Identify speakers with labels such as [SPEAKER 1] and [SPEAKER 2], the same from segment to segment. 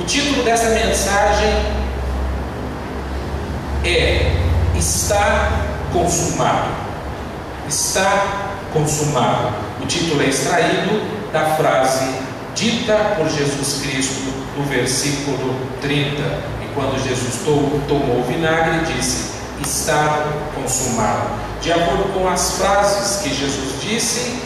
[SPEAKER 1] O título dessa mensagem é: Está consumado. Está consumado. O título é extraído da frase dita por Jesus Cristo no versículo 30. E quando Jesus tomou o vinagre, disse: Está consumado. De acordo com as frases que Jesus disse,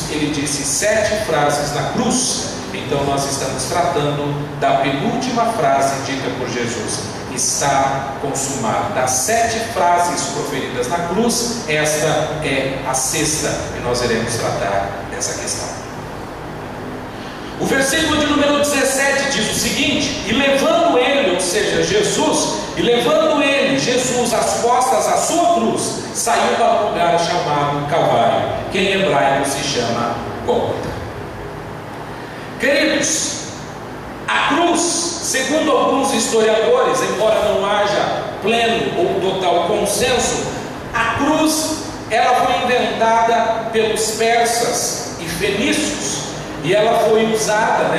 [SPEAKER 1] ele disse 7 frases na cruz. Então nós estamos tratando da penúltima frase dita por Jesus: está consumado. Das 7 frases proferidas na cruz, esta é a 6ª, e nós iremos tratar dessa questão. O versículo de número 17 diz o seguinte: e levando ele, ou seja, Jesus, as costas à sua cruz, saiu para um lugar chamado Calvário, que em hebraico se chama Gólgota. Queridos, a cruz, segundo alguns historiadores, embora não haja pleno ou total consenso, a cruz ela foi inventada pelos persas e fenícios, e ela foi usada,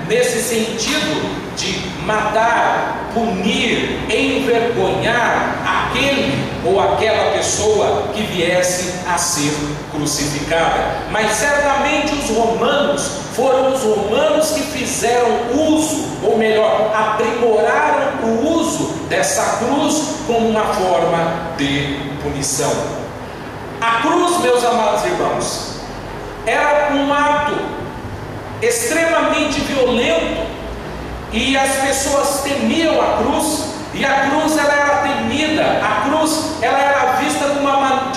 [SPEAKER 1] nesse sentido de matar, punir, envergonhar aquele ou aquela pessoa que viesse a ser crucificada. Mas certamente os romanos foram os romanos que fizeram uso, ou melhor, aprimoraram o uso dessa cruz como uma forma de punição. A cruz, meus amados irmãos, era um ato extremamente violento, e as pessoas temiam a cruz, e a cruz ela era temida, a cruz ela era vista de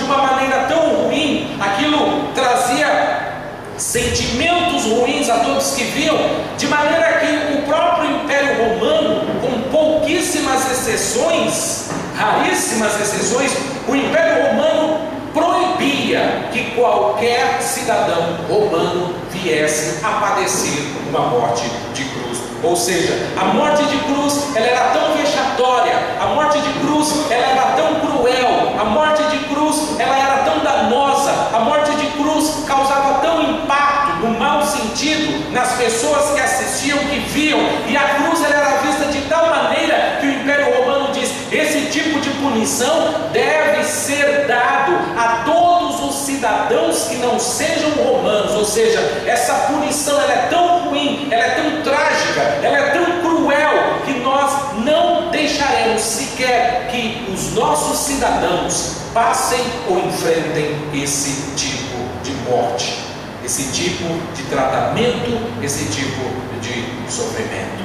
[SPEAKER 1] uma maneira tão ruim, aquilo trazia sentimentos ruins a todos que viam, de maneira que o próprio Império Romano, com pouquíssimas exceções, raríssimas exceções, o Império Romano proibia que qualquer cidadão romano viesse a padecer uma morte de cruz. Ou seja, a morte de cruz ela era tão vexatória, a morte de cruz ela era tão cruel, a morte de cruz ela era tão danosa, a morte de cruz causava tão impacto, no mau sentido, nas pessoas que assistiam, que viam, e a cruz ela era vista de tal maneira que o Império Romano diz: esse tipo de punição deve ser dado a todos os cidadãos que não sejam romanos. Ou seja, essa punição ela é tão ruim, ela é tão trágica, ela é tão cruel, que nós não deixaremos sequer que os nossos cidadãos passem ou enfrentem esse tipo de morte, esse tipo de tratamento, esse tipo de sofrimento.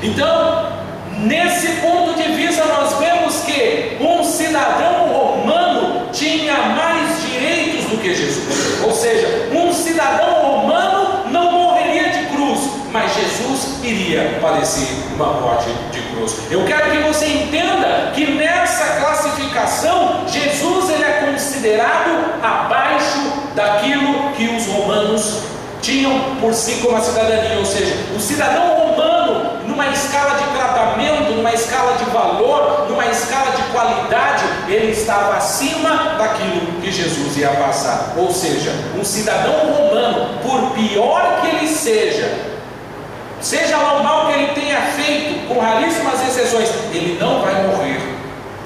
[SPEAKER 1] Então, nesse ponto de vista, nós vemos que um cidadão romano tinha mais direitos do que Jesus. Ou seja, um cidadão romano não morreria de cruz, mas Jesus iria padecer uma morte de cruz. Eu quero que você entenda que nessa classificação, Jesus ele é considerado abaixo daquilo que os romanos tinham por si como a cidadania. Ou seja, o cidadão romano, numa escala de tratamento, numa escala de valor, numa escala de qualidade, ele estava acima daquilo que Jesus ia passar. Ou seja, um cidadão romano, por pior que ele seja lá o mal que ele tenha feito, com raríssimas exceções, ele não vai morrer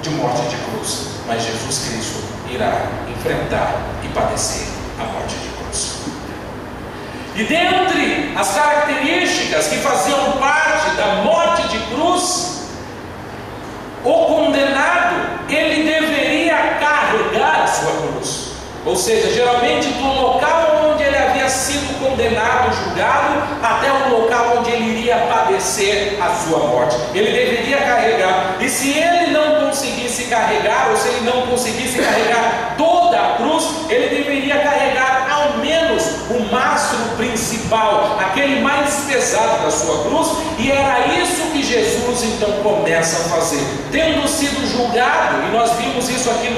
[SPEAKER 1] de morte de cruz, mas Jesus Cristo irá enfrentar e padecer a morte de cruz. E dentre as características que faziam parte da morte de cruz, o condenado ele deveria carregar a sua cruz. Ou seja, geralmente do local onde ele havia sido condenado, julgado, até o local onde ele iria padecer a sua morte, ele deveria carregar. E se ele não conseguisse carregar, ou se ele não conseguisse carregar toda a cruz, ele deveria carregar ao menos o mastro principal, aquele mais pesado da sua cruz. E era isso que Jesus então começa a fazer. Tendo sido julgado, e nós vimos isso aqui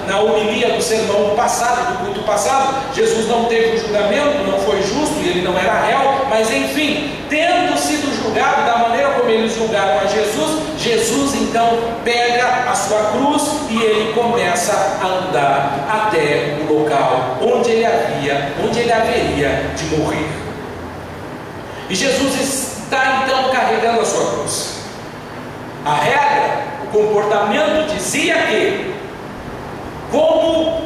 [SPEAKER 1] na homilia do sermão passado, do culto passado, Jesus não teve um julgamento, não foi justo e ele não era réu, mas enfim, tendo sido julgado da maneira como eles julgaram a Jesus, Jesus então pega a sua cruz e ele começa a andar até o local onde ele haveria de morrer. E Jesus está então A regra, o comportamento dizia que, como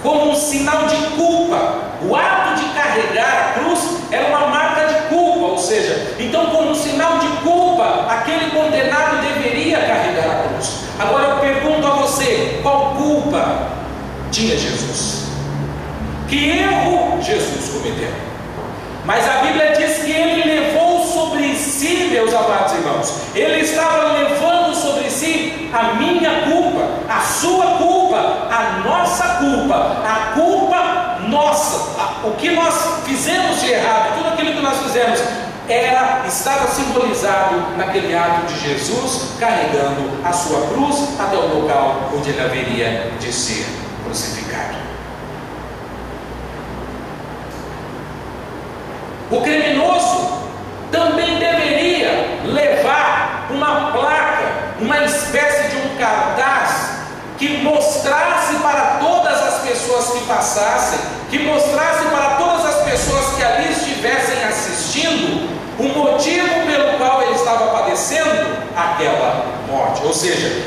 [SPEAKER 1] um sinal de culpa, o ato de carregar a cruz era uma marca de culpa, ou seja, então como um sinal de culpa, aquele condenado deveria carregar a cruz. Agora eu pergunto a você, qual culpa tinha Jesus? Que erro Jesus cometeu? Mas a Bíblia diz que ele levou sobre si, meus amados irmãos, ele estava levando sobre si a minha culpa, a sua culpa, a nossa culpa, a culpa nossa, o que nós fizemos de errado, tudo aquilo que nós fizemos, estava simbolizado naquele ato de Jesus carregando a sua cruz até o local onde ele haveria de ser crucificado. O criminoso também deveria levar uma placa, uma espécie de um cartaz que mostrasse para todas as pessoas que passassem, que mostrasse para todas as pessoas que ali estivessem assistindo o motivo pelo qual ele estava padecendo aquela morte. Ou seja,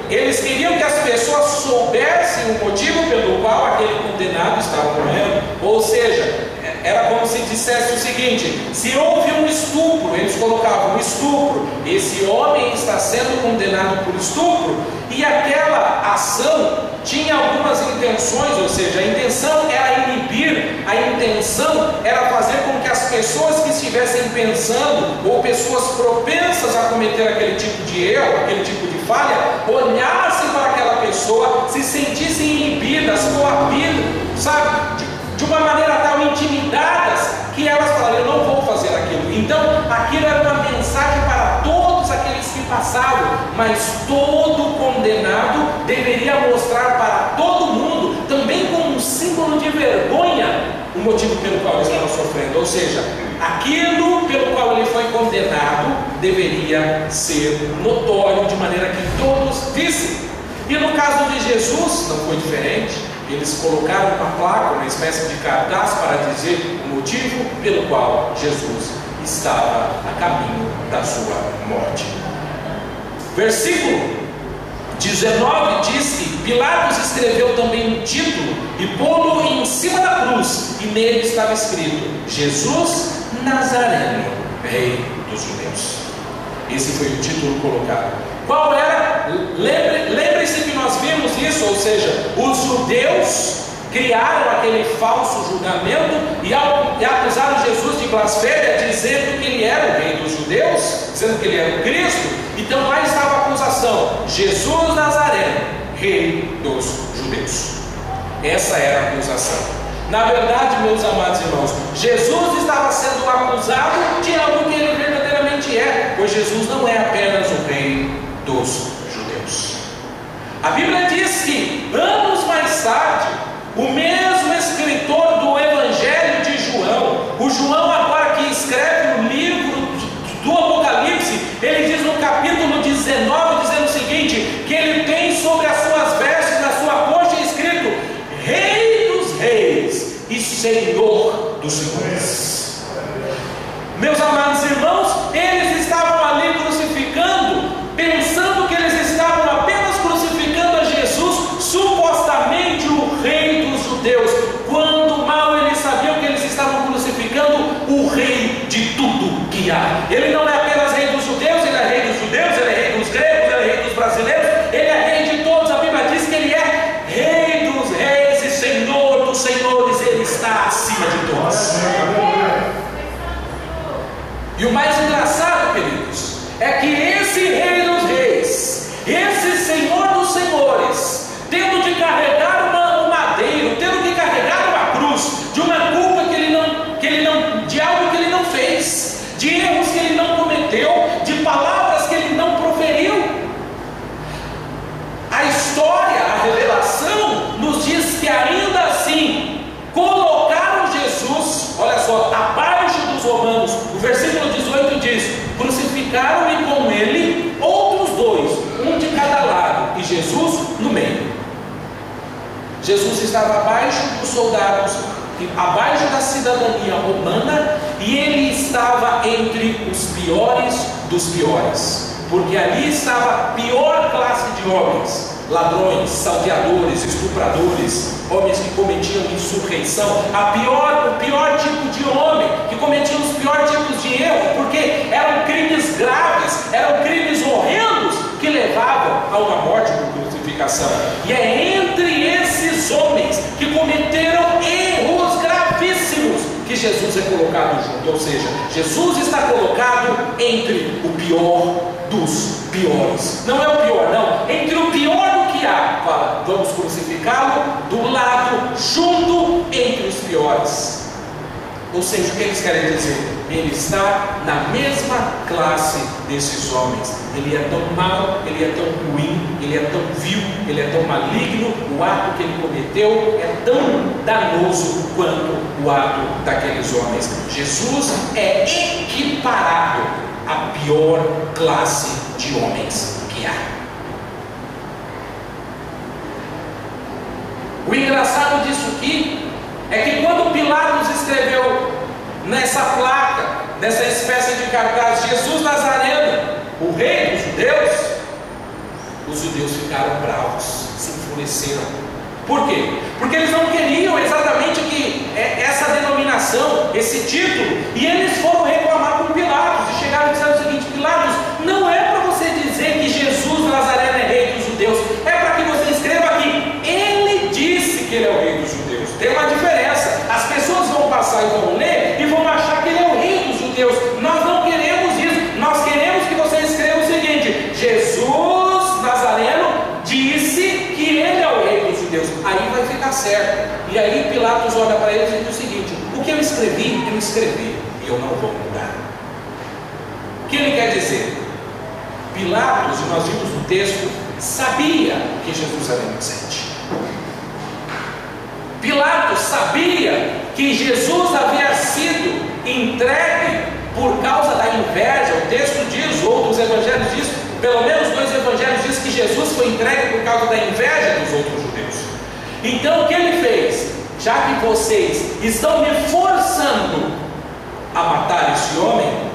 [SPEAKER 1] eles queriam que as pessoas soubessem o motivo pelo qual aquele condenado estava morrendo. Ou seja, era como se dissesse o seguinte: se houve um estupro, eles colocavam um estupro, esse homem está sendo condenado por estupro, e aquela ação tinha algumas intenções, ou seja, a intenção era inibir, a intenção era fazer com que as pessoas que estivessem pensando, ou pessoas propensas a cometer aquele tipo de erro, aquele tipo de falha, olhassem para aquela pessoa, se sentissem inibidas, coabidas, sabe, de uma maneira tal intimidadas, que elas falaram: eu não vou fazer aquilo. Então aquilo era uma mensagem para todos aqueles que passavam, mas todo condenado deveria mostrar para todo mundo, também como um símbolo de vergonha, o motivo pelo qual ele estava sofrendo. Ou seja, aquilo pelo qual ele foi condenado deveria ser notório, de maneira que todos vissem. E no caso de Jesus não foi diferente. Eles colocaram uma placa, uma espécie de cartaz para dizer o motivo pelo qual Jesus estava a caminho da sua morte. Versículo 19 diz que Pilatos escreveu também um título e pô-lo em cima da cruz, e nele estava escrito: Jesus Nazareno, Rei dos Judeus. Esse foi o título colocado. Qual era? Lembre-se que nós vimos isso, ou seja, os judeus criaram aquele falso julgamento e acusaram Jesus de blasfêmia, dizendo que ele era o rei dos judeus, dizendo que ele era o Cristo. Então lá estava a acusação: Jesus Nazareno, rei dos judeus. Essa era a acusação. Na verdade, meus amados irmãos, Jesus estava sendo acusado de algo que ele verdadeiramente é, pois Jesus não é apenas o rei dos judeus. A Bíblia diz que anos mais tarde, o mesmo escritor do Evangelho de João, o João agora que escreve o livro do Apocalipse, ele diz no capítulo 19, dizendo o seguinte, que ele tem sobre as suas vestes, na sua coxa, escrito: Rei dos Reis e Senhor dos Senhores. Meus amados irmãos, eles estavam ali crucificando, pensando que eles estavam apenas crucificando a Jesus, supostamente o rei dos judeus, quando mal eles sabiam que eles estavam crucificando o rei de tudo que há. Ele não é apenas rei dos judeus, ele é rei dos judeus, ele é rei dos gregos, ele é rei dos brasileiros, ele é rei de todos. A Bíblia diz que ele é rei dos reis e senhor dos senhores, ele está acima de todos. E o mais engraçado, queridos, é que esse rei dos reis, esse senhor dos senhores, tendo de carregar um madeiro, tendo de carregar uma cruz, de uma culpa de algo que ele não fez, de erros que ele não cometeu, de palavras que ele não proferiu. A história, a revelação nos diz que ainda assim colocaram Jesus, olha só, abaixo dos romanos. O versículo 18 diz: crucificaram e com ele outros dois, um de cada lado, e Jesus no meio. Jesus estava abaixo dos soldados, abaixo da cidadania romana, e ele estava entre os piores dos piores. porque ali estava a pior classe de homens: ladrões, salteadores, estupradores, homens que cometiam insurreição, o pior tipo de homem, que cometiam os piores tipos de erro, porque eram crimes graves, eram crimes horrendos que levavam a uma morte por crucificação. E é entre esses homens que cometeram erros gravíssimos que Jesus é colocado junto. Ou seja, Jesus está colocado entre o pior dos piores. Não é o pior, não. Entre o pior do que há. Fala, vamos crucificá-lo do lado, junto, entre os piores. Ou seja, o que eles querem dizer? Ele está na mesma classe desses homens. Ele é tão mau, ele é tão ruim, ele é tão vil, ele é tão maligno. O ato que ele cometeu é tão danoso quanto o ato daqueles homens. Jesus é equiparado à pior classe de homens que há. O engraçado disso aqui é que quando Pilatos escreveu nessa placa, nessa espécie de cartaz, Jesus Nazareno, o rei dos judeus, os judeus ficaram bravos, se enfureceram. Por quê? Porque eles não queriam exatamente que essa denominação, esse título, e eles foram reclamar com Pilatos, e chegaram dizendo o seguinte: Pilatos, não é para você dizer que Jesus Nazareno é rei dos judeus, é para que você escreva aqui, ele disse que ele é o rei dos judeus. Tem uma diferença, as pessoas vão passar e vão ler, e vão achar que ele é o rei dos judeus. Nós não queremos isso, nós queremos que você escreva o seguinte: Jesus Nazareno disse que ele é o rei dos judeus. Aí vai ficar certo. E aí Pilatos olha para eles e diz o seguinte: o que eu escrevi, e eu não vou mudar. O que ele quer dizer? Pilatos, nós vimos no texto, sabia que Jesus era inocente. Pilatos sabia que Jesus havia sido entregue por causa da inveja. O texto diz, outros evangelhos diz, pelo menos 2 evangelhos diz que Jesus foi entregue por causa da inveja dos outros judeus. Então o que ele fez? Já que vocês estão me forçando a matar esse homem,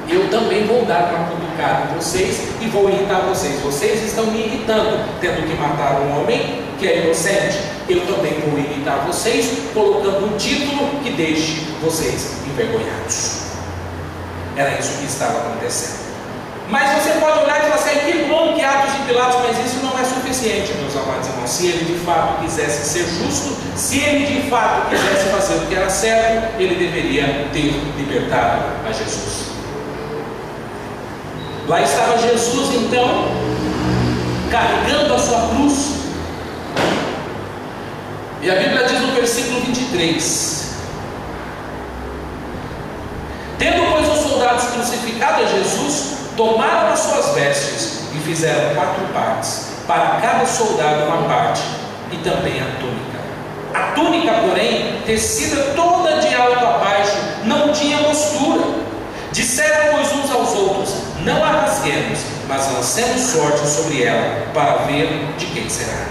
[SPEAKER 1] eu também vou dar uma cutucada em vocês e vou irritar vocês. Vocês estão me irritando, tendo que matar um homem que é inocente. Eu também vou irritar vocês, colocando um título que deixe vocês envergonhados. Era isso que estava acontecendo. Mas você pode olhar e falar assim: que bom que Atos de Pilatos, mas isso não é suficiente, meus amados irmãos. Se ele de fato quisesse ser justo, se ele de fato quisesse fazer o que era certo, ele deveria ter libertado a Jesus. Lá estava Jesus então, carregando a sua cruz. E a Bíblia diz no versículo 23: tendo, pois, os soldados crucificado a Jesus, tomaram as suas vestes e fizeram 4 partes, para cada soldado uma parte, e também a túnica. A túnica, porém, tecida toda de alto a baixo, não tinha costura. Disseram, pois, uns aos outros: não a rasguemos, mas lancemos sorte sobre ela, para ver de quem será.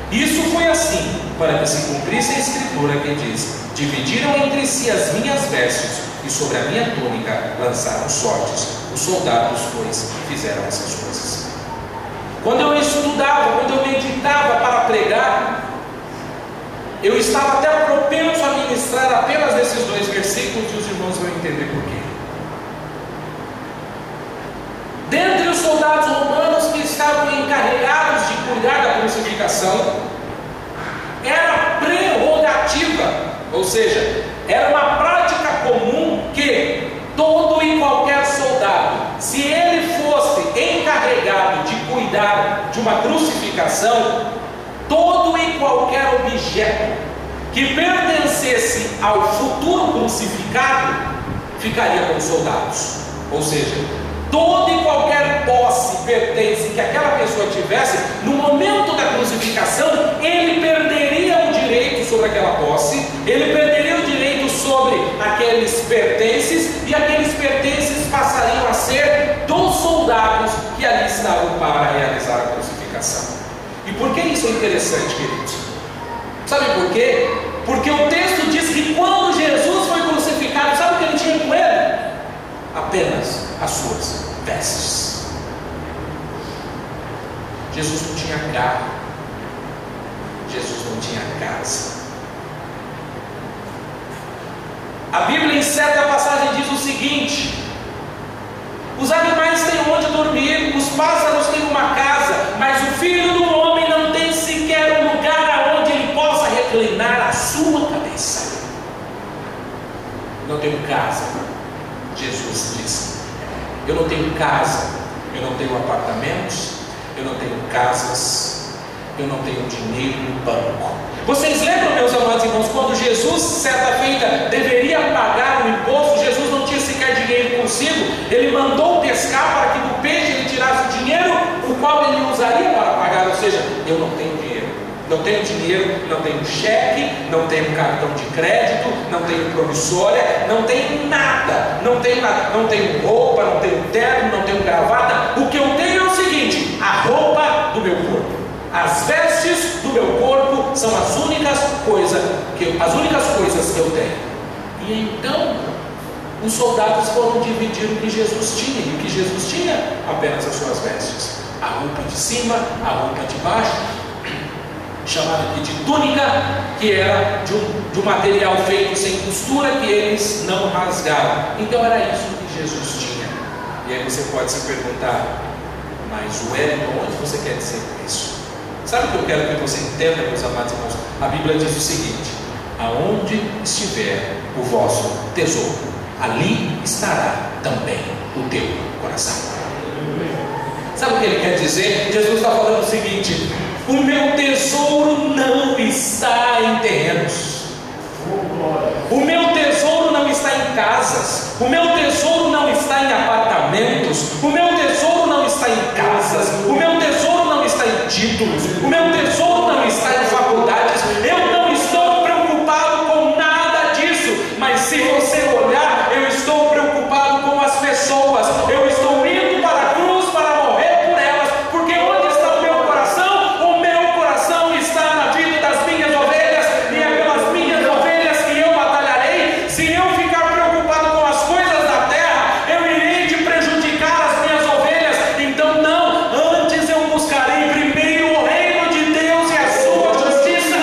[SPEAKER 1] Isso foi assim, para que se cumprisse a escritura que diz: dividiram entre si as minhas vestes, e sobre a minha túnica lançaram sortes. Os soldados, pois, fizeram essas coisas. Quando eu estudava, quando eu meditava para pregar, eu estava até propenso a ministrar apenas esses 2 versículos, e os irmãos vão entender por quê. Dentre os soldados romanos que estavam encarregados de cuidar da crucificação, era prerrogativa, ou seja, era uma prática comum que todo e qualquer soldado, se ele fosse encarregado de cuidar de uma crucificação, todo e qualquer objeto que pertencesse ao futuro crucificado ficaria com os soldados. Ou seja, toda e qualquer posse, pertence que aquela pessoa tivesse, no momento da crucificação, ele perderia o direito sobre aquela posse, ele perderia o direito sobre aqueles pertences, e aqueles pertences passariam a ser dos soldados que ali estavam para realizar a crucificação. E por que isso é interessante, queridos? Sabe por quê? Porque o texto diz que quando Jesus foi crucificado, sabe o que ele tinha com ele? Apenas as suas vestes. Jesus não tinha carro, Jesus não tinha casa. A Bíblia em certa passagem diz o seguinte: os animais têm onde dormir, os pássaros têm uma casa, mas o Filho do Homem não tem sequer um lugar aonde ele possa reclinar a sua cabeça. Não tenho casa. Jesus disse: eu não tenho casa, eu não tenho apartamentos, eu não tenho casas, eu não tenho dinheiro no banco. Vocês lembram, meus amados irmãos, quando Jesus, certa feita, deveria pagar o imposto, Jesus não tinha sequer dinheiro consigo, ele mandou pescar para que do peixe ele tirasse o dinheiro, o qual ele usaria para pagar. Ou seja, eu não tenho dinheiro, não tenho cheque, não tenho cartão de crédito, não tenho promissória, não tenho nada, não tenho roupa, não tenho terno, não tenho gravata. O que eu tenho é o seguinte: a roupa do meu corpo. As vestes do meu corpo são as únicas coisas que eu tenho. E então os soldados foram dividir o que Jesus tinha. E o que Jesus tinha? Apenas as suas vestes. A roupa de cima, a roupa de baixo, chamada aqui de túnica, que era de um material feito sem costura, que eles não rasgavam. Então era isso que Jesus tinha. E aí você pode se perguntar: mas Wellington, onde você quer dizer com isso? Sabe o que eu quero que você entenda, meus amados irmãos? A Bíblia diz o seguinte: aonde estiver o vosso tesouro, ali estará também o teu coração. Sabe o que ele quer dizer? Jesus está falando o seguinte: o meu tesouro não está em terrenos, o meu tesouro não está em casas, o meu tesouro não está em apartamentos, o meu tesouro não está em casas, o meu tesouro não está em títulos, o meu tesouro não está em faculdades. Eu não estou preocupado com nada disso. Mas se você olhar, eu estou preocupado com as pessoas. Eu estou indo para a cruz para morrer por elas, porque onde está o meu coração? O meu coração está na vida das minhas ovelhas, e é pelas minhas ovelhas que eu batalharei. Se eu ficar preocupado com as coisas da terra, eu irei de prejudicar as minhas ovelhas. Então não, antes eu buscarei primeiro o reino de Deus e a sua justiça.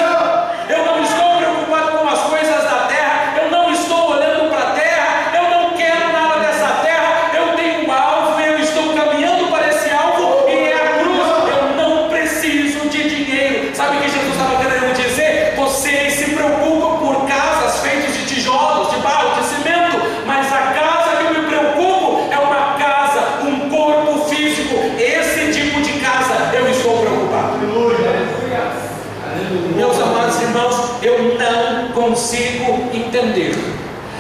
[SPEAKER 1] Eu não estou preocupado com as coisas da terra, eu não estou olhando para a terra, eu não quero nada dessa terra. Eu tenho um alvo, eu estou caminhando para esse alvo, e é a cruz. Eu não preciso de dinheiro. Sabe o que Jesus estava querendo dizer? Vocês se preocupam por casas feitas de tijolos, de barro, de cimento, mas a casa que eu me preocupo é uma casa, um corpo físico. Esse tipo de casa eu estou preocupado. Meus amados irmãos, eu não consigo entender.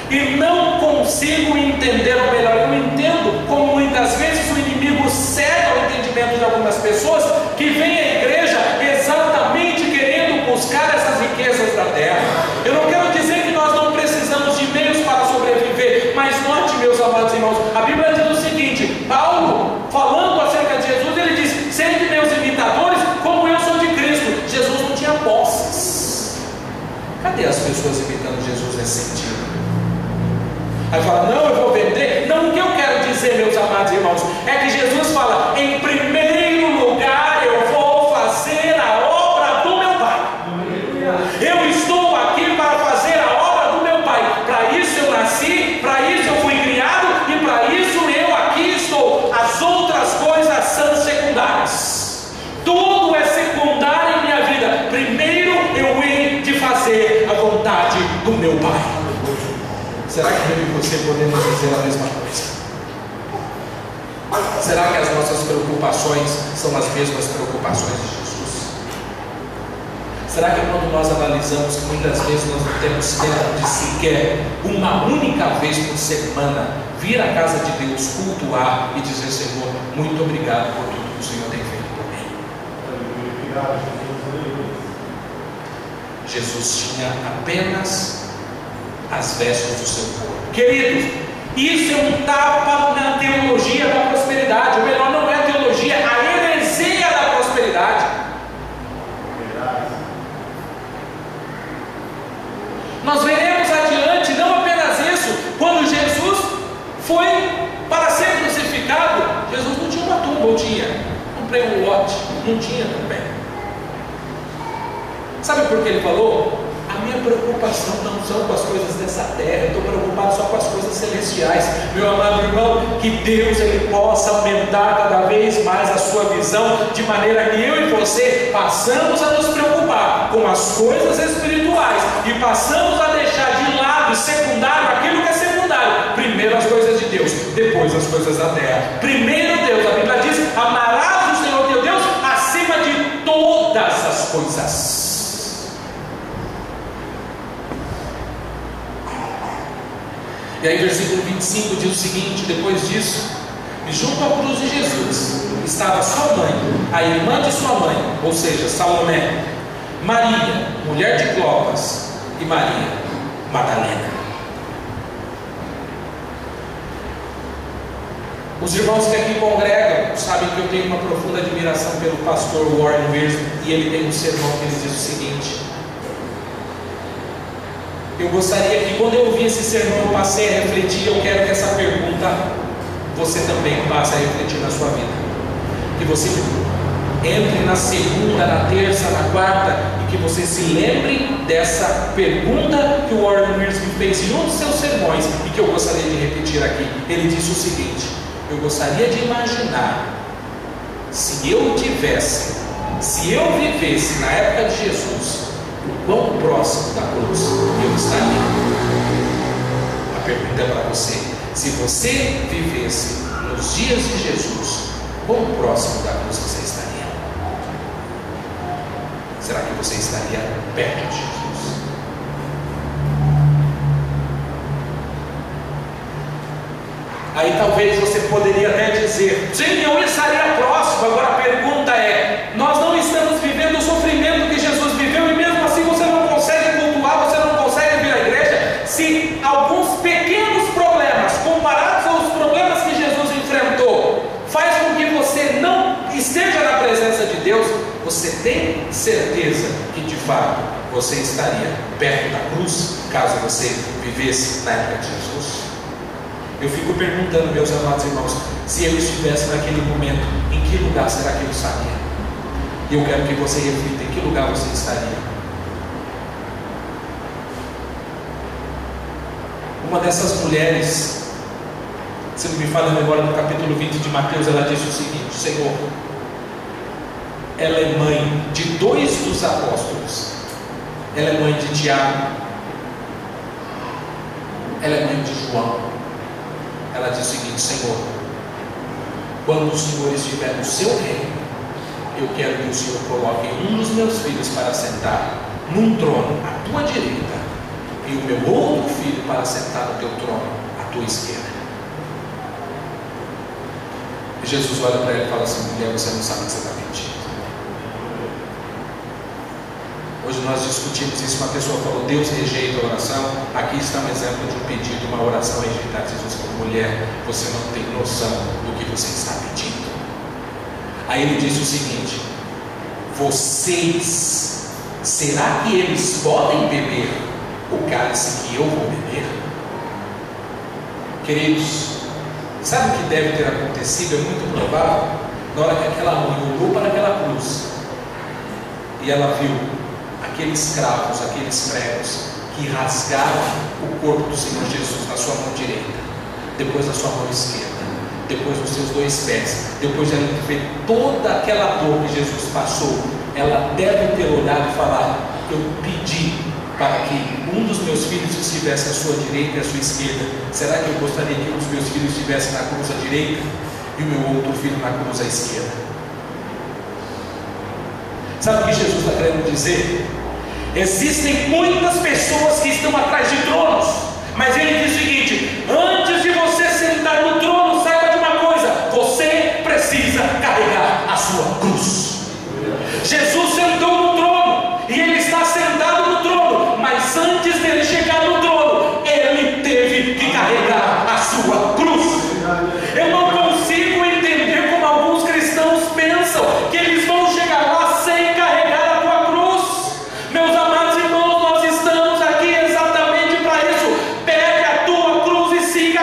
[SPEAKER 1] E não consigo entender, ou melhor, eu entendo como muitas vezes o inimigo cega o entendimento de algumas pessoas que vêm à igreja exatamente querendo buscar essas riquezas da terra. Eu não quero dizer que nós não precisamos de meios para sobreviver, mas note, meus amados irmãos, a Bíblia diz o seguinte: Paulo, falando acerca de Jesus, ele diz: sede meus imitadores, como eu sou de Cristo. Jesus não tinha posses. Cadê as pessoas imitando Jesus nesse sentido? Aí fala: não, eu vou vender. Não, o que eu quero dizer, meus amados irmãos, é que Jesus fala: em primeiro lugar eu vou fazer a obra do meu Pai. Eu estou aqui para fazer a obra do meu Pai. Para isso eu nasci, para isso eu fui criado, e para isso eu aqui estou. As outras coisas são secundárias. Tudo é secundário em minha vida. Primeiro eu hei de fazer a vontade do meu Pai. Será que eu e você podemos dizer a mesma coisa? Será que as nossas preocupações são as mesmas preocupações de Jesus? Será que quando nós analisamos que muitas vezes nós não temos tempo de sequer uma única vez por semana vir à casa de Deus, cultuar e dizer: Senhor, muito obrigado por tudo que o Senhor tem feito por mim? Jesus tinha apenas as vestes do seu corpo. Queridos, isso é um tapa na teologia da prosperidade. Ou melhor, não é a teologia, é a heresia da prosperidade. Nós veremos adiante, não apenas isso, quando Jesus foi para ser crucificado, Jesus não tinha uma tumba, ou tinha? Comprei um lote. Não tinha também. Sabe por que ele falou? A minha preocupação não são com as coisas dessa terra, eu estou preocupado só com as coisas celestiais. Meu amado irmão, que Deus ele possa aumentar cada vez mais a sua visão, de maneira que eu e você passamos a nos preocupar com as coisas espirituais e passamos a deixar de lado secundário aquilo que é secundário. Primeiro as coisas de Deus, depois as coisas da terra. Primeiro Deus, a Bíblia diz: amarás o Senhor teu Deus acima de todas as coisas. E aí versículo 25 diz o seguinte: depois disso, junto à cruz de Jesus estava sua mãe, a irmã de sua mãe, ou seja, Salomé, Maria, mulher de Clopas, e Maria Madalena. Os irmãos que aqui congregam sabem que eu tenho uma profunda admiração pelo pastor Warren Wiersbe, e ele tem um sermão que ele diz o seguinte: eu gostaria que quando eu ouvir esse sermão eu passei a refletir. Eu quero que essa pergunta você também passe a refletir na sua vida, que você entre na segunda, na terça, na quarta, e que você se lembre dessa pergunta que o Warren Wiersbe fez em um dos seus sermões e que eu gostaria de repetir aqui. Ele disse o seguinte: eu gostaria de imaginar se eu vivesse na época de Jesus, o quão próximo da cruz eu estaria. A pergunta é para você: se você vivesse nos dias de Jesus, quão próximo da cruz você estaria? Será que você estaria perto de Jesus? Aí talvez você poderia até dizer: sim, eu estaria próximo. Agora a pergunta é: nós não estamos vivendo o sofrimento que Jesus viveu, e mesmo assim você não consegue cultuar, você não consegue vir à igreja? Se alguns pequenos problemas comparados aos problemas que Jesus enfrentou faz com que você não esteja na presença de Deus, você tem certeza que de fato você estaria perto da cruz caso você vivesse na época de Jesus? Eu fico perguntando, meus amados irmãos, se eu estivesse naquele momento, em que lugar será que eu estaria? E eu quero que você reflita: em que lugar você estaria? Uma dessas mulheres, se não me falha a memória, no capítulo 20 de Mateus, ela disse o seguinte: Senhor, ela é mãe de 2 dos apóstolos, ela é mãe de Tiago, ela é mãe de João. Ela diz o seguinte: Senhor, quando o Senhor estiver no seu reino, eu quero que o Senhor coloque um dos meus filhos para sentar num trono à tua direita, e o meu outro filho para sentar no teu trono à tua esquerda. E Jesus olha para ela e fala assim: mulher, você não sabe o que você está mentindo. Hoje nós discutimos isso, uma pessoa falou: Deus rejeita a oração. Aqui está um exemplo de um pedido, uma oração rejeitada. Jesus falou: mulher, você não tem noção do que você está pedindo. Aí ele disse o seguinte: vocês, será que eles podem beber o cálice que eu vou beber? Queridos, sabe o que deve ter acontecido? É muito provável, na hora que aquela mãe olhou para aquela cruz e ela viu aqueles cravos, aqueles pregos que rasgaram o corpo do Senhor Jesus na sua mão direita, depois na sua mão esquerda, depois nos seus 2 pés, depois de ela ver toda aquela dor que Jesus passou, ela deve ter olhado e falar: eu pedi para que um dos meus filhos estivesse à sua direita e à sua esquerda. Será que eu gostaria que um dos meus filhos estivesse na cruz à direita e o meu outro filho na cruz à esquerda? Sabe o que Jesus está querendo dizer? Existem muitas pessoas que estão atrás de tronos, mas ele diz o seguinte: antes de você sentar no trono, saiba de uma coisa: você precisa carregar a sua cruz. Jesus sentou no trono e ele está sentado no trono, mas antes dele chegar no trono, ele teve que carregar a sua cruz. Eu não consigo entender como alguns cristãos pensam que eles vão chegar lá sem carregar a tua cruz. Meus amados irmãos, nós estamos aqui exatamente para isso. Pegue a tua cruz e siga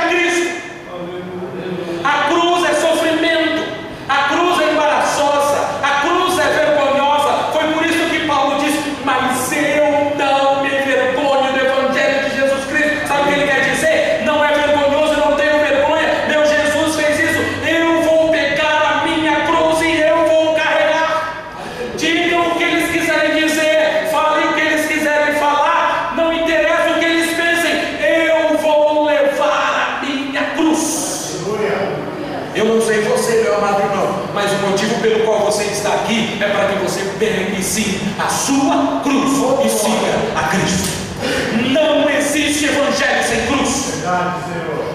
[SPEAKER 1] Eu não sei você, meu amado irmão, mas o motivo pelo qual você está aqui é para que você beneficie a sua cruz e siga a Cristo. Não existe evangelho sem cruz.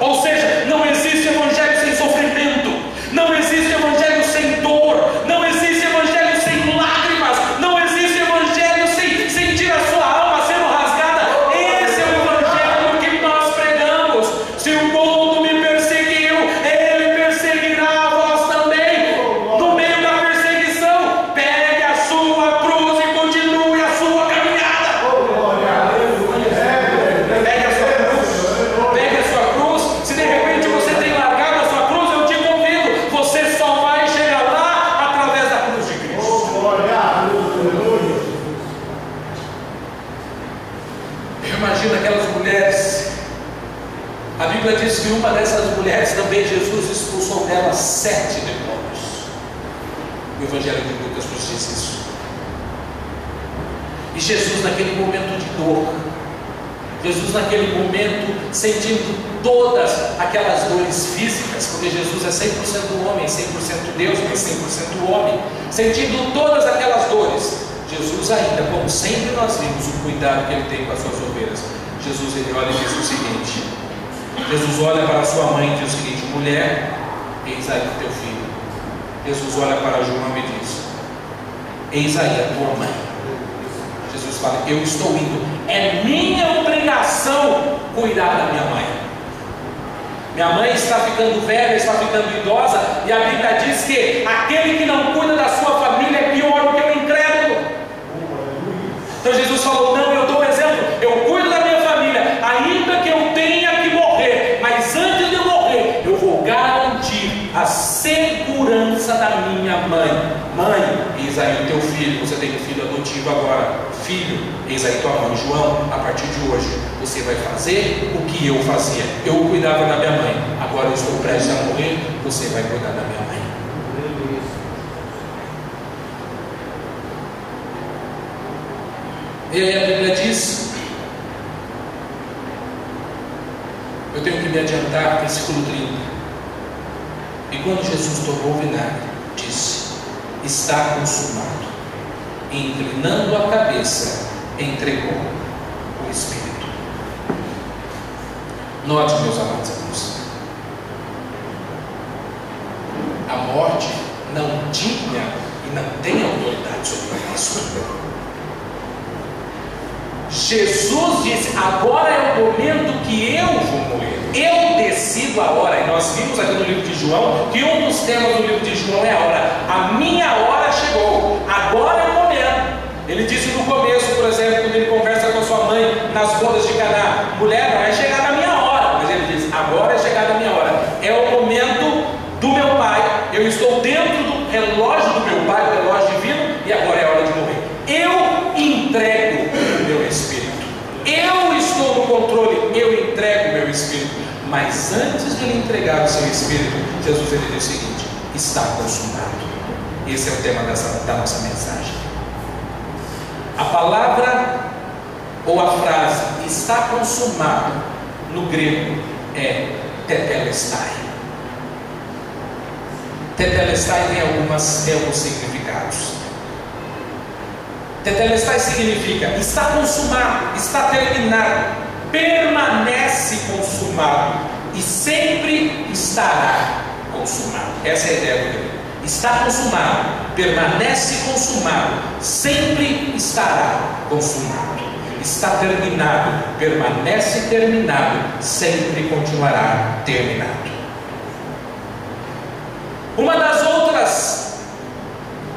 [SPEAKER 1] Ou seja, não existe evangelho sem sofrimento, não existe evangelho sem dor, não existe evangelho sem lágrimas, não existe evangelho sem sentir a sua alma sendo rasgada. Esse é o evangelho que nós pregamos. Se o mundo me perseguiu, ele perseguirá a vós também. No meio da perseguição, pegue a sua cruz e continue a sua caminhada. Pegue a sua cruz, pegue a sua cruz. Se de repente você tem largado a sua cruz, eu te convido, você só vai chegar lá através da cruz de Cristo. Eu imagino aquelas mulheres. A Bíblia diz que uma dessas mulheres também Jesus expulsou dela 7 demônios. O Evangelho de Lucas nos diz isso. E Jesus naquele momento de dor, Jesus naquele momento sentindo todas aquelas dores físicas, porque Jesus é 100% homem, 100% Deus, mas 100% homem, sentindo todas aquelas dores, Jesus ainda, como sempre nós vimos o cuidado que ele tem com as suas ovelhas. Jesus ele olha e diz o seguinte, Jesus olha para sua mãe e diz o seguinte: mulher, eis aí o teu filho. Jesus olha para João e diz: eis aí a tua mãe. Jesus fala: eu estou indo, é minha obrigação cuidar da minha mãe. Minha mãe está ficando velha, está ficando idosa, e a Bíblia diz que aquele que não cuida da sua família é pior do que o incrédulo. Então Jesus falou: não, eu dou o exemplo, eu cuido da minha família, ainda que eu tenha que morrer, mas antes de eu morrer, eu vou garantir a segurança da minha mãe. Mãe, eis aí o teu filho. Você tem um filho adotivo agora. Filho, eis aí tua mãe. João, a partir de hoje, você vai fazer o que eu fazia. Eu cuidava da minha mãe, agora eu estou prestes a morrer, você vai cuidar da minha mãe. E aí a Bíblia diz, eu tenho que me adiantar, versículo 30. E quando Jesus tomou o vinagre, disse: está consumado. E inclinando a cabeça, entregou o Espírito. Note, meus amados irmãos, a morte não tinha e não tem autoridade sobre isso. Jesus disse: agora é o momento que eu vou morrer, eu decido a hora. E nós vimos aqui no livro de João que um dos temas do livro de João é a hora. A minha hora chegou, agora é o momento. Ele disse no começo, por exemplo, quando ele conversa com a sua mãe nas bodas de Caná: mulher, não é chegada a minha hora. Mas ele diz: agora é chegada a minha hora, é o momento do meu Pai, eu estou dentro do relógio do meu Pai, do relógio divino, e agora é a hora de morrer. Eu entrego o meu Espírito, eu estou no controle, eu entrego o meu Espírito. Mas antes de ele entregar o seu Espírito, Jesus ele diz o seguinte: está consumado. Esse é o tema da nossa mensagem. A palavra ou a frase está consumado no grego é tetelestai. Tetelestai tem alguns significados. Tetelestai significa está consumado, está terminado, permanece consumado e sempre estará consumado. Essa é a ideia do grego. Está consumado, permanece consumado, sempre estará consumado. Está terminado, permanece terminado, sempre continuará terminado. Uma das outras,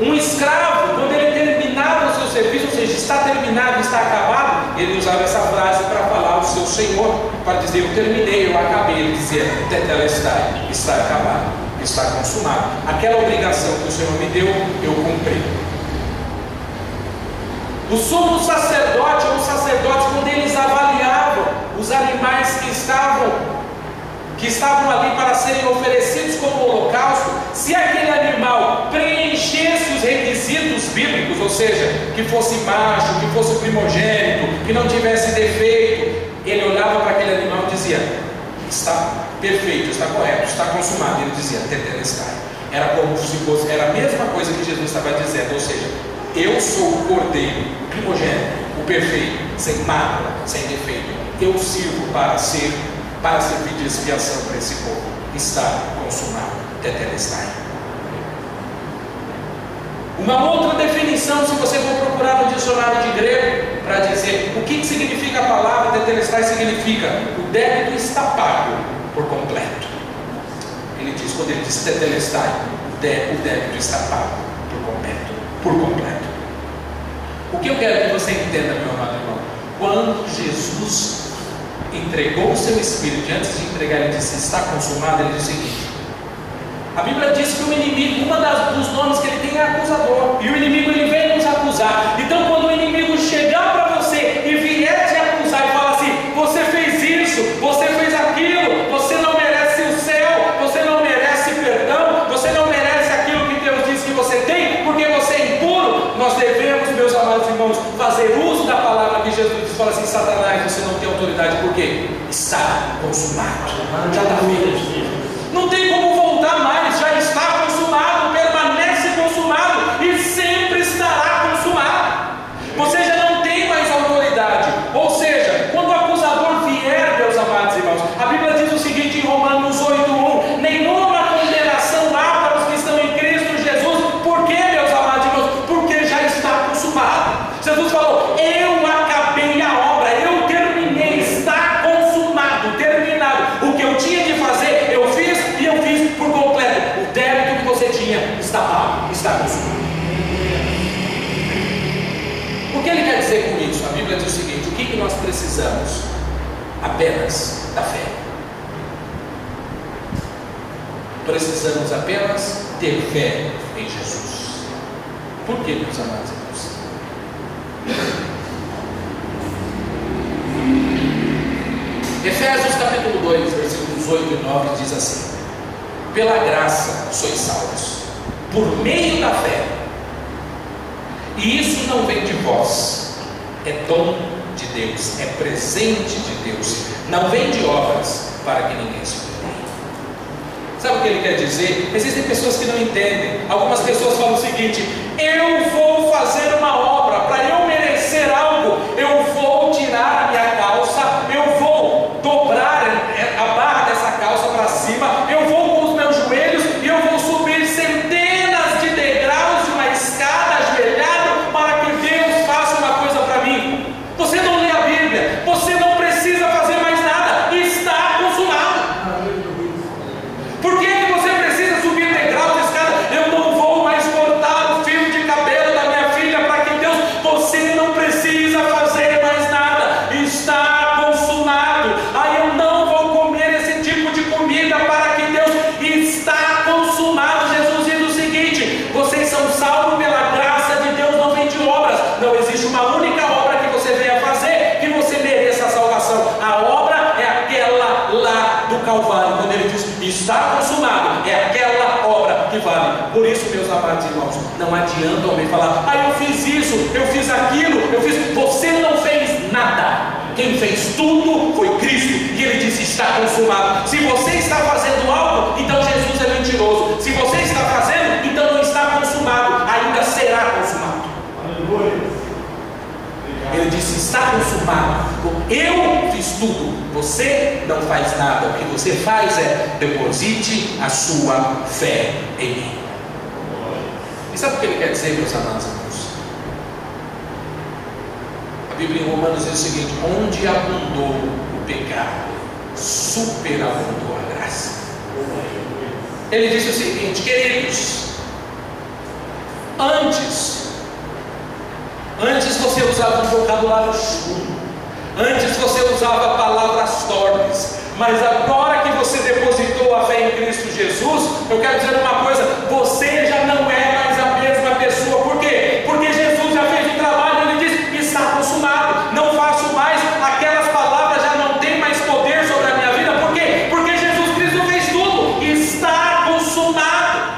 [SPEAKER 1] um escravo, quando ele terminava o seu serviço, ou seja, está terminado, está acabado, ele usava essa frase para falar ao seu senhor, para dizer: eu terminei, eu acabei. Ele dizia: tetelestai, está acabado, está consumado. Aquela obrigação que o Senhor me deu, eu cumpri. O sumo sacerdote ou os sacerdotes, quando eles avaliavam os animais que estavam ali para serem oferecidos como holocausto, se aquele animal preenchesse os requisitos bíblicos, ou seja, que fosse macho, que fosse primogênito, que não tivesse defeito, ele olhava para aquele animal e dizia: está perfeito, está correto, está consumado. Ele dizia tetelestai. Era como se fosse, era a mesma coisa que Jesus estava dizendo, ou seja, eu sou o cordeiro, o primogênito, o perfeito, sem mácula, sem defeito. Eu sirvo para servir de expiação para esse povo. Está consumado, tetelestai. Uma outra definição, se você for procurar no dicionário de grego, para dizer o que significa a palavra tetelestai, significa o débito está pago por completo. Ele diz, quando ele diz tetelestai, o débito está pago por completo. O que eu quero que você entenda, meu amado irmão, quando Jesus entregou o seu Espírito, e antes de entregar ele disse, está consumado, ele disse o seguinte: a Bíblia diz que o inimigo, dos nomes que ele tem é acusador, e o inimigo ele vem nos acusar. Então quando o inimigo chegar para você e vier te acusar e falar assim, você fez isso, você fez aquilo, você não merece o céu, você não merece perdão, você não merece aquilo que Deus diz que você tem, porque você é impuro, nós devemos, meus amados irmãos, fazer uso da palavra que Jesus diz, fala assim, Satanás, você não tem autoridade, porque está consumado, já está feito. Não tem como voltar mais, já está consumado, permanece consumado e sempre estará consumado. Você já não tem mais autoridade. Ou seja, quando o acusador vier, meus amados irmãos, a Bíblia diz o seguinte em Romanos 8:1: nenhuma condenação há para os que estão em Cristo Jesus. Por quê, meus amados irmãos? Porque já está consumado. Jesus falou, eu acabei a obra, eu terminei, está consumado, terminado. O que eu tinha de fazer, eu fiz por completo. O débito que você tinha está pago, está consumado. O que ele quer dizer com isso? A Bíblia diz o seguinte: o que nós precisamos? Apenas da fé. Precisamos apenas ter fé em Jesus. Por que, meus amados irmãos? Efésios capítulo 2, versículos 8 e 9 diz assim: pela graça sois salvos, por meio da fé, e isso não vem de vós, é dom de Deus, é presente de Deus, não vem de obras, para que ninguém se glorie. Sabe o que ele quer dizer? Existem pessoas que não entendem. Algumas pessoas falam o seguinte: eu vou fazer uma obra, para eu merecer algo, eu vou tirar a minha calça, eu vou dobrar a barra dessa calça para cima, eu vou com os meus joelhos e eu vou subir centenas de degraus de uma escada ajoelhado para que Deus faça uma coisa para mim. Você não lê a Bíblia, você não precisa fazer mais nada, está consumado. Por que você precisa subir degraus de escada? Eu não vou mais cortar o fio de cabelo da minha filha para que Deus, você não precisa fazer mais nada, está consumado. Aí eu não vou comer esse tipo de comida para que Deus, está consumado. Jesus diz o seguinte: vocês são salvos pela graça de Deus, não vem de obras. Não existe uma única obra que você venha fazer que você mereça a salvação. A obra é aquela lá do Calvário, quando ele diz está consumado, é aquela obra que vale. Por isso, meus amados irmãos, não adianta alguém falar, eu fiz isso, eu fiz aquilo, eu fiz. Você não fez nada. Quem fez tudo foi Cristo, e ele disse está consumado. Se você está fazendo algo, então Jesus é mentiroso. Se você está fazendo, então não está consumado, ainda será consumado. Ele disse está consumado. Eu fiz tudo, você não faz nada. O que você faz é deposite a sua fé em mim. E sabe o que ele quer dizer, meus amados irmãos? A Bíblia em Romanos diz o seguinte: onde abundou o pecado, superabundou a graça. Ele disse o seguinte: queridos, antes você usava um vocabulário chulo, antes você usava palavras torpes, mas agora que você depositou a fé em Cristo Jesus, eu quero dizer uma coisa: você já não é mais a mesma pessoa. Por quê? Porque Jesus já fez o trabalho. Ele diz está consumado, não faço mais, aquelas palavras já não têm mais poder sobre a minha vida. Por quê? Porque Jesus Cristo fez tudo, está consumado.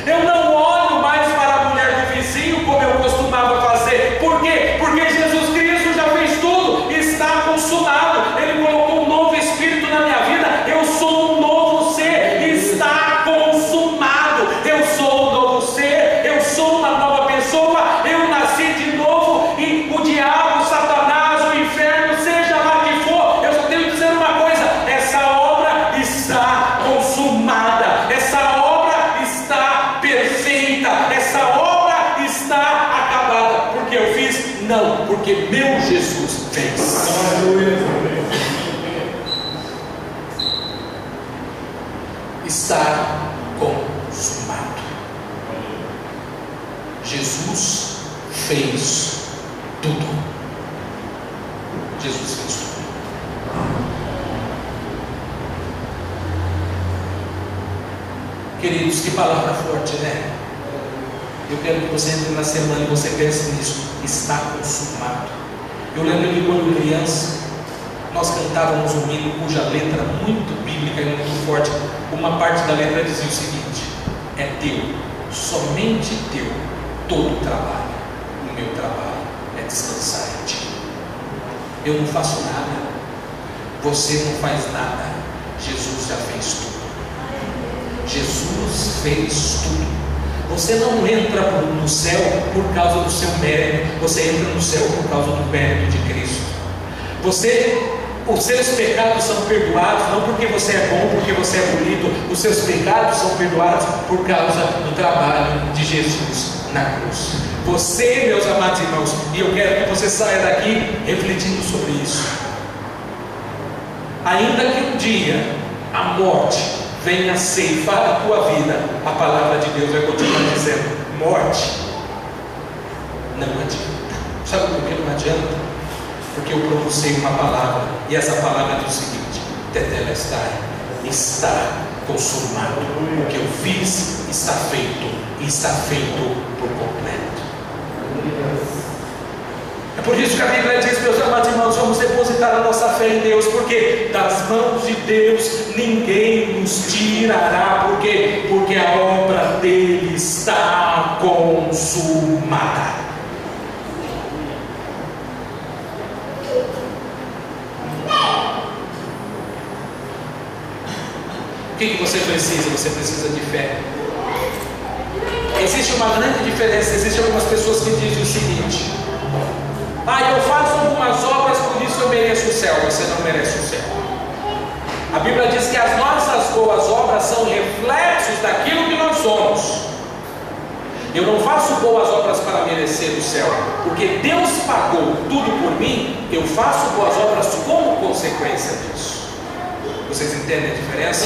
[SPEAKER 1] Eu não olho mais para a mulher do vizinho como eu costumava fazer. Por quê? Porque Jesus Cristo já fez tudo, está consumado. Ele colocou um novo espírito na minha vida. Eu porque meu Jesus fez. Está consumado. Jesus fez tudo. Jesus fez tudo. Queridos, que palavra forte, né? Eu quero que você entre na semana e você pense nisso. Está consumado. Eu lembro que quando criança, nós cantávamos um hino cuja letra muito bíblica e muito forte. Uma parte da letra dizia o seguinte: é teu, somente teu, todo o trabalho. O meu trabalho é descansar em ti. Eu não faço nada, você não faz nada, Jesus já fez tudo. Jesus fez tudo. Você não entra no céu por causa do seu mérito, você entra no céu por causa do mérito de Cristo. Os seus pecados são perdoados, não porque você é bom, porque você é bonito. Os seus pecados são perdoados por causa do trabalho de Jesus na cruz. Você, meus amados irmãos, e eu quero que você saia daqui refletindo sobre isso. Ainda que um dia a morte venha ceifar a tua vida, a palavra de Deus vai continuar dizendo: morte, não adianta. Sabe por que não adianta? Porque eu pronunciei uma palavra, e essa palavra diz o seguinte: tetelestai, está consumado. O que eu fiz está feito, e está feito por completo. É por isso que a Bíblia diz, meus amados irmãos, vamos depositar a nossa fé em Deus, porque das mãos de Deus ninguém nos tirará. Por quê? Porque a obra dele está consumada. O que você precisa? Você precisa de fé. Existe uma grande diferença. Existem algumas pessoas que dizem o seguinte: eu faço algumas obras, por isso eu mereço o céu. Você não merece o céu. A Bíblia diz que as nossas boas obras são reflexos daquilo que nós somos. Eu não faço boas obras para merecer o céu, porque Deus pagou tudo por mim. Eu faço boas obras como consequência disso. Vocês entendem a diferença?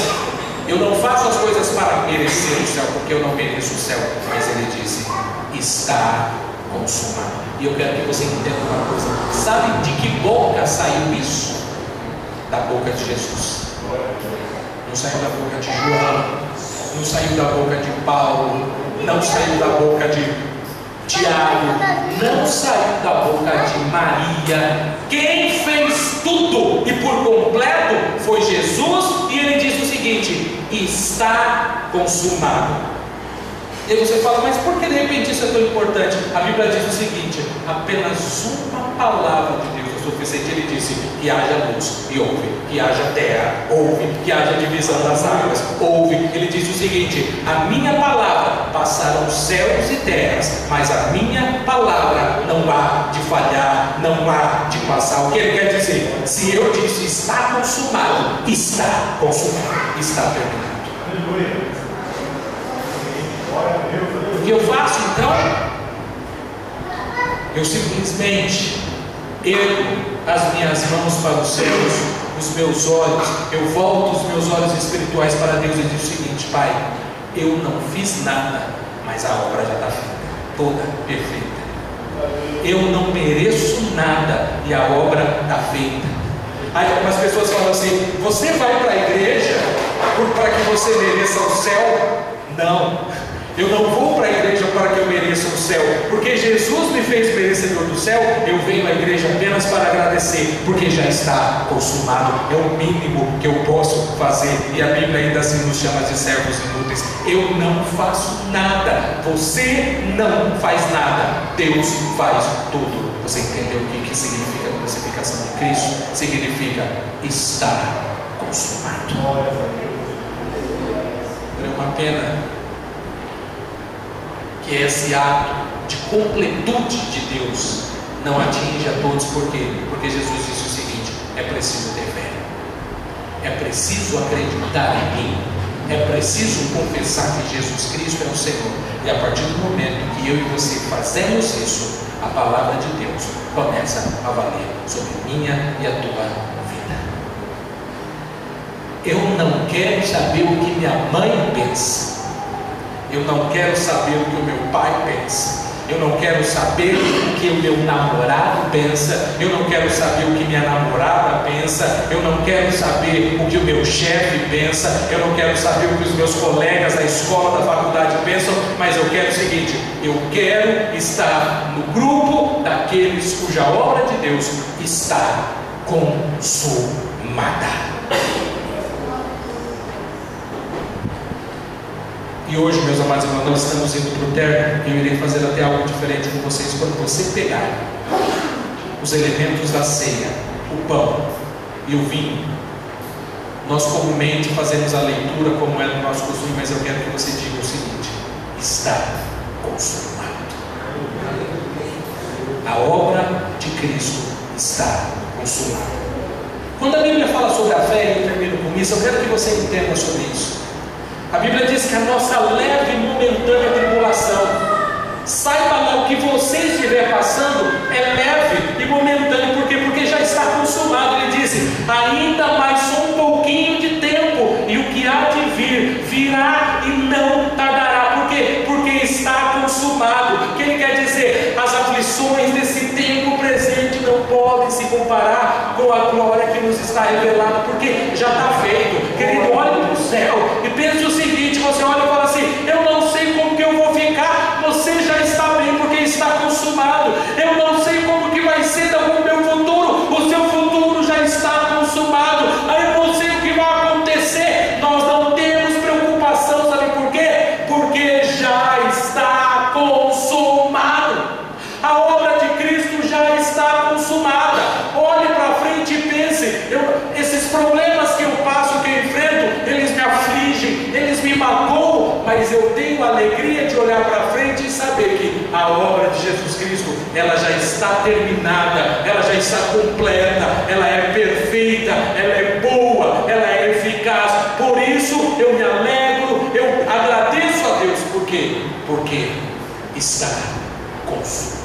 [SPEAKER 1] Eu não faço as coisas para merecer o céu, porque eu não mereço o céu. Mas ele disse: está consumado. E eu quero que você entenda uma coisa. Sabe de que boca saiu isso? Da boca de Jesus. Não saiu da boca de João, não saiu da boca de Paulo, não saiu da boca de Tiago, não saiu da boca de Maria. Quem fez tudo e por completo foi Jesus. E ele diz o seguinte: está consumado. E aí você fala: mas por que de repente isso é tão importante? A Bíblia diz o seguinte: apenas uma palavra de Deus é suficiente. Ele disse: que haja luz, e houve. Que haja terra, houve. Que haja divisão das águas, houve. Ele disse o seguinte: a minha palavra passaram céus e terras, mas a minha palavra não há de falhar, não há de passar. O que ele quer dizer? Se eu disse está consumado, está consumado, está terminado. O que eu faço então? Eu simplesmente ergo as minhas mãos para os céus, os meus olhos, eu volto os meus olhos espirituais para Deus e digo o seguinte: Pai, eu não fiz nada, mas a obra já está feita, toda perfeita. Eu não mereço nada e a obra está feita. Aí algumas pessoas falam assim: você vai para a igreja para que você mereça o céu? Não. Eu não vou para a igreja para que eu mereça o céu, porque Jesus me fez merecedor do céu. Eu venho à igreja apenas para agradecer, porque já está consumado. É o mínimo que eu posso fazer. E a Bíblia ainda assim nos chama de servos inúteis. Eu não faço nada, você não faz nada, Deus faz tudo. Você entendeu o que significa a crucificação de Cristo? Significa estar consumado. É uma pena que esse ato de completude de Deus não atinge a todos. Por quê? Porque Jesus disse o seguinte: é preciso ter fé, é preciso acreditar em mim, É preciso confessar que Jesus Cristo é o Senhor. E a partir do momento que eu e você fazemos isso, a palavra de Deus começa a valer sobre minha e a tua vida. Eu não quero saber o que minha mãe pensa. Eu não quero saber o que o meu pai pensa. Eu não quero saber o que o meu namorado pensa. Eu não quero saber o que minha namorada pensa. Eu não quero saber o que o meu chefe pensa. Eu não quero saber o que os meus colegas da escola, da faculdade pensam. Mas eu quero o seguinte: eu quero estar no grupo daqueles cuja obra de Deus está consumada. E hoje, meus amados irmãos, nós estamos indo para o término. Eu irei fazer até algo diferente com vocês. Quando você pegar os elementos da ceia, o pão e o vinho, nós comumente fazemos a leitura como é no nosso costume, mas eu quero que você diga o seguinte: está consumado. A obra de Cristo está consumada. Quando a Bíblia fala sobre a fé, e eu termino com isso, eu quero que você entenda sobre isso. A Bíblia diz que a nossa leve e momentânea tribulação, saiba lá, o que você estiver passando é leve e momentâneo. Por quê? Porque já está consumado. Ele disse: ainda mais só um pouquinho de tempo, e o que há de vir, virá e não tardará. Por quê? Porque está consumado. O que ele quer dizer? As aflições desse tempo presente não podem se comparar com a glória que nos está revelada, porque já está feito. Querido, olhe para o céu e pense o seguinte: você olha e fala assim: eu não sei como que eu vou ficar. Você já está bem, porque está consumado. Eu não sei como que vai ser o meu futuro. O seu futuro já está consumado. Aí eu não sei o que vai acontecer. Nós não temos preocupação, sabe por quê? Porque já está consumado. A obra de Cristo já está consumada. Olhe para frente e pense: esses problemas que eu passo, que eu enfrento, eles me afligem, eles me magoam, mas eu tenho a alegria de olhar para frente e saber que a obra de Jesus Cristo, ela já está terminada, ela já está completa, ela é perfeita, ela é boa, ela é eficaz. Por isso eu me alegro, eu agradeço a Deus. Por quê? Porque está consumado.